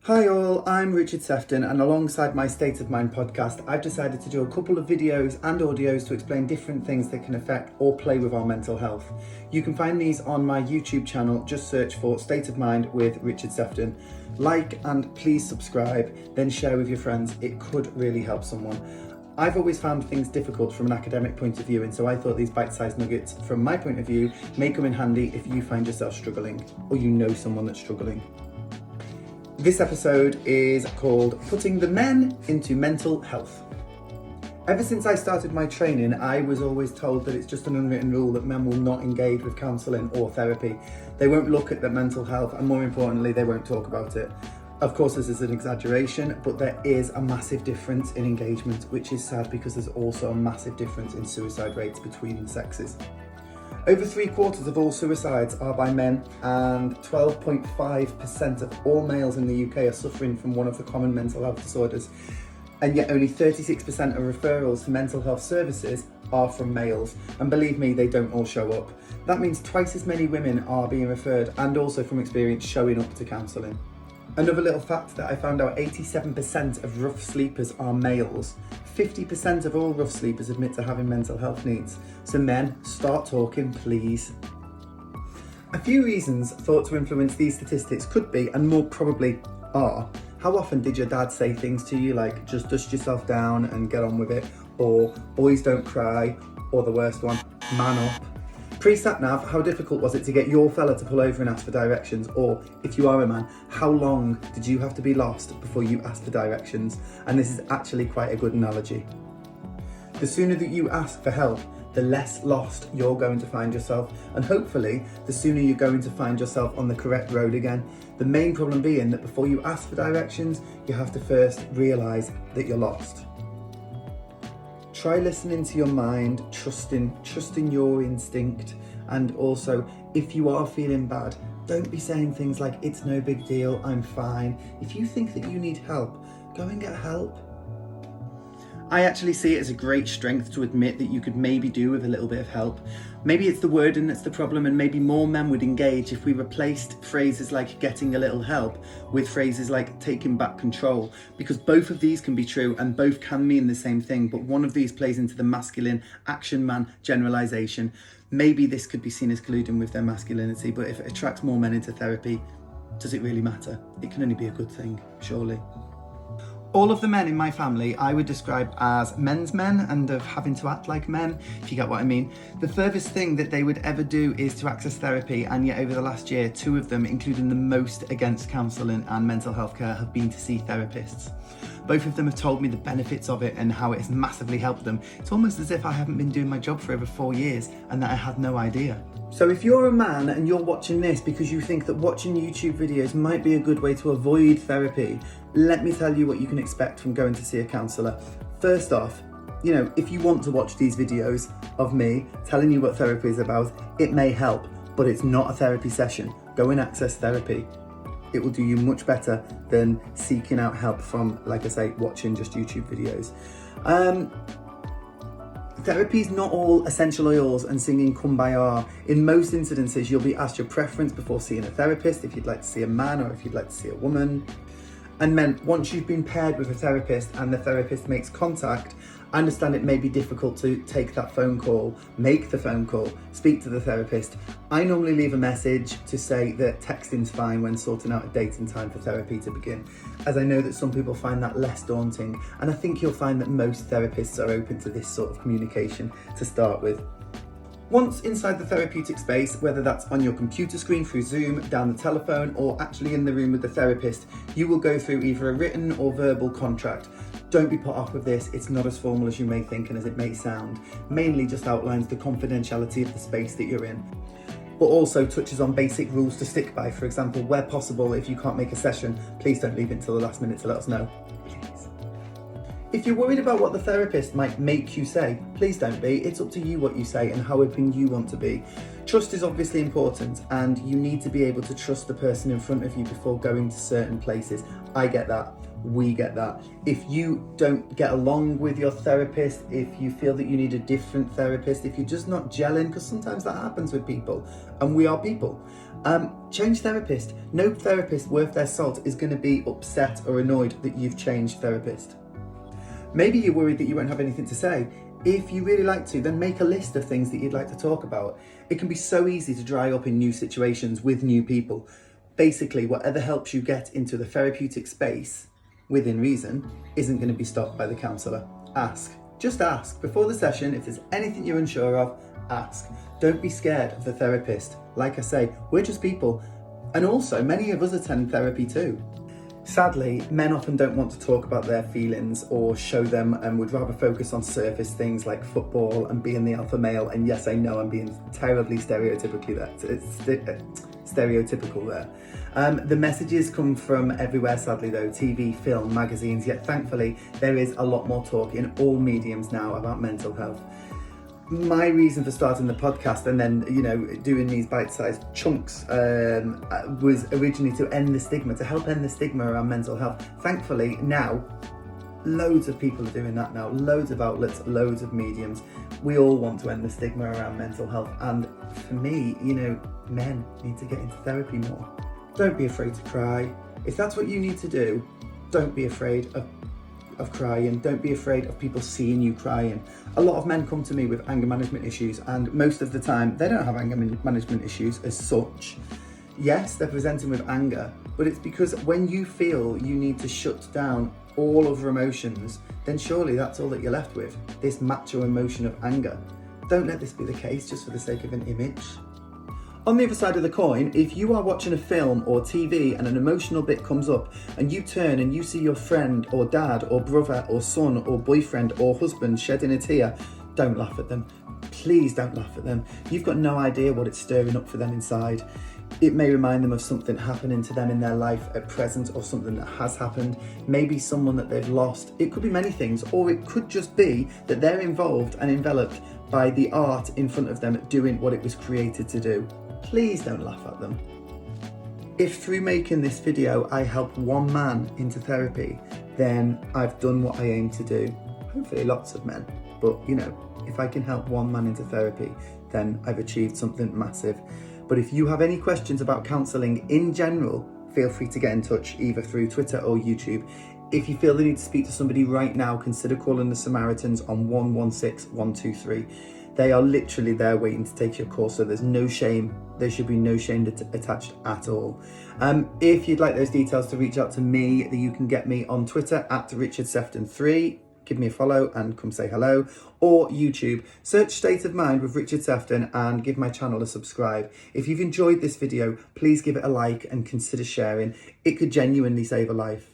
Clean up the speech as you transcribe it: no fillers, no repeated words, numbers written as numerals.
Hi all, I'm Richard Sefton, and alongside my State of Mind podcast, I've decided to do a couple of videos and audios to explain different things that can affect or play with our mental health. You can find these on my YouTube channel, just search for State of Mind with Richard Sefton. Like and please subscribe, then share with your friends, it could really help someone. I've always found things difficult from an academic point of view, and so I thought these bite-sized nuggets from my point of view may come in handy if you find yourself struggling or you know someone that's struggling. This episode is called Putting the Men into Mental Health. Ever since I started my training, I was always told that it's just an unwritten rule that men will not engage with counselling or therapy. They won't look at their mental health, and more importantly, they won't talk about it. Of course, this is an exaggeration, but there is a massive difference in engagement, which is sad because there's also a massive difference in suicide rates between the sexes. Over 3/4 of all suicides are by men, and 12.5% of all males in the UK are suffering from one of the common mental health disorders. And yet only 36% of referrals to mental health services are from males. And believe me, they don't all show up. That means twice as many women are being referred and also from experience showing up to counselling. Another little fact that I found out, 87% of rough sleepers are males. 50% of all rough sleepers admit to having mental health needs. So men, start talking, please. A few reasons thought to influence these statistics could be, and more probably are, how often did your dad say things to you like, just dust yourself down and get on with it, or boys don't cry, or the worst one, man up. Pre-sat-nav, how difficult was it to get your fella to pull over and ask for directions? Or, if you are a man, how long did you have to be lost before you asked for directions? And this is actually quite a good analogy. The sooner that you ask for help, the less lost you're going to find yourself. And hopefully, the sooner you're going to find yourself on the correct road again. The main problem being that before you ask for directions, you have to first realise that you're lost. Try listening to your mind, trusting your instinct, and also, if you are feeling bad, don't be saying things like, it's no big deal, I'm fine. If you think that you need help, go and get help. I actually see it as a great strength to admit that you could maybe do with a little bit of help. Maybe it's the wording that's the problem, and maybe more men would engage if we replaced phrases like getting a little help with phrases like taking back control, because both of these can be true and both can mean the same thing, but one of these plays into the masculine action man generalization. Maybe this could be seen as colluding with their masculinity, but if it attracts more men into therapy, does it really matter? It can only be a good thing, surely. All of the men in my family I would describe as men's men and of having to act like men, if you get what I mean. The furthest thing that they would ever do is to access therapy, and yet over the last year, 2 of them, including the most against counselling and mental health care, have been to see therapists. Both of them have told me the benefits of it and how it has massively helped them. It's almost as if I haven't been doing my job for over 4 years and that I had no idea. So if you're a man and you're watching this because you think that watching YouTube videos might be a good way to avoid therapy, let me tell you what you can expect from going to see a counsellor. First off, if you want to watch these videos of me telling you what therapy is about, it may help, but it's not a therapy session. Go and access therapy. It will do you much better than seeking out help from, like I say, watching just YouTube videos. Therapy is not all essential oils and singing Kumbaya. In most incidences, you'll be asked your preference before seeing a therapist, if you'd like to see a man or if you'd like to see a woman. And men, once you've been paired with a therapist and the therapist makes contact, I understand it may be difficult to take that phone call, make the phone call, speak to the therapist. I normally leave a message to say that texting's fine when sorting out a date and time for therapy to begin, as I know that some people find that less daunting, and I think you'll find that most therapists are open to this sort of communication to start with. Once inside the therapeutic space, whether that's on your computer screen through Zoom, down the telephone, or actually in the room with the therapist, you will go through either a written or verbal contract. Don't be put off with this, it's not as formal as you may think and as it may sound. Mainly just outlines the confidentiality of the space that you're in, but also touches on basic rules to stick by. For example, where possible, if you can't make a session, please don't leave it until the last minute to let us know. If you're worried about what the therapist might make you say, please don't be. It's up to you what you say and how open you want to be. Trust is obviously important, and you need to be able to trust the person in front of you before going to certain places. I get that. We get that. If you don't get along with your therapist, if you feel that you need a different therapist, if you're just not gelling, because sometimes that happens with people, and we are people, Change therapist. No therapist worth their salt is going to be upset or annoyed that you've changed therapist. Maybe you're worried that you won't have anything to say. If you really like to, then make a list of things that you'd like to talk about. It can be so easy to dry up in new situations with new people. Basically, whatever helps you get into the therapeutic space, within reason, isn't going to be stopped by the counsellor. Ask. Just ask. Before the session, if there's anything you're unsure of, ask. Don't be scared of the therapist. Like I say, we're just people. And also, many of us attend therapy too. Sadly, men often don't want to talk about their feelings or show them and would rather focus on surface things like football and being the alpha male. And yes, I know I'm being terribly stereotypical there. The messages come from everywhere, sadly though, TV, film, magazines, yet thankfully there is a lot more talk in all mediums now about mental health. My reason for starting the podcast and then, doing these bite-sized chunks was originally to end the stigma, to help end the stigma around mental health. Thankfully, now, loads of people are doing that now, loads of outlets, loads of mediums. We all want to end the stigma around mental health. And for me, men need to get into therapy more. Don't be afraid to cry. If that's what you need to do, don't be afraid of crying. Don't be afraid of people seeing you crying. A lot of men come to me with anger management issues, and most of the time they don't have anger management issues as such. Yes, they're presenting with anger, but it's because when you feel you need to shut down all other emotions, then surely that's all that you're left with, this macho emotion of anger. Don't let this be the case just for the sake of an image. On the other side of the coin, if you are watching a film or TV and an emotional bit comes up and you turn and you see your friend or dad or brother or son or boyfriend or husband shedding a tear, don't laugh at them. Please don't laugh at them. You've got no idea what it's stirring up for them inside. It may remind them of something happening to them in their life at present or something that has happened, maybe someone that they've lost. It could be many things, or it could just be that they're involved and enveloped by the art in front of them doing what it was created to do. Please don't laugh at them. If through making this video I help one man into therapy, then I've done what I aim to do. Hopefully lots of men, but if I can help one man into therapy, then I've achieved something massive. But if you have any questions about counselling in general, feel free to get in touch either through Twitter or YouTube. If you feel the need to speak to somebody right now, consider calling the Samaritans on 116 123. They are literally there waiting to take your call, so there's no shame. There should be no shame attached at all. If you'd like those details to reach out to me, you can get me on Twitter at RichardSefton3. Give me a follow and come say hello. Or YouTube, search State of Mind with Richard Sefton and give my channel a subscribe. If you've enjoyed this video, please give it a like and consider sharing. It could genuinely save a life.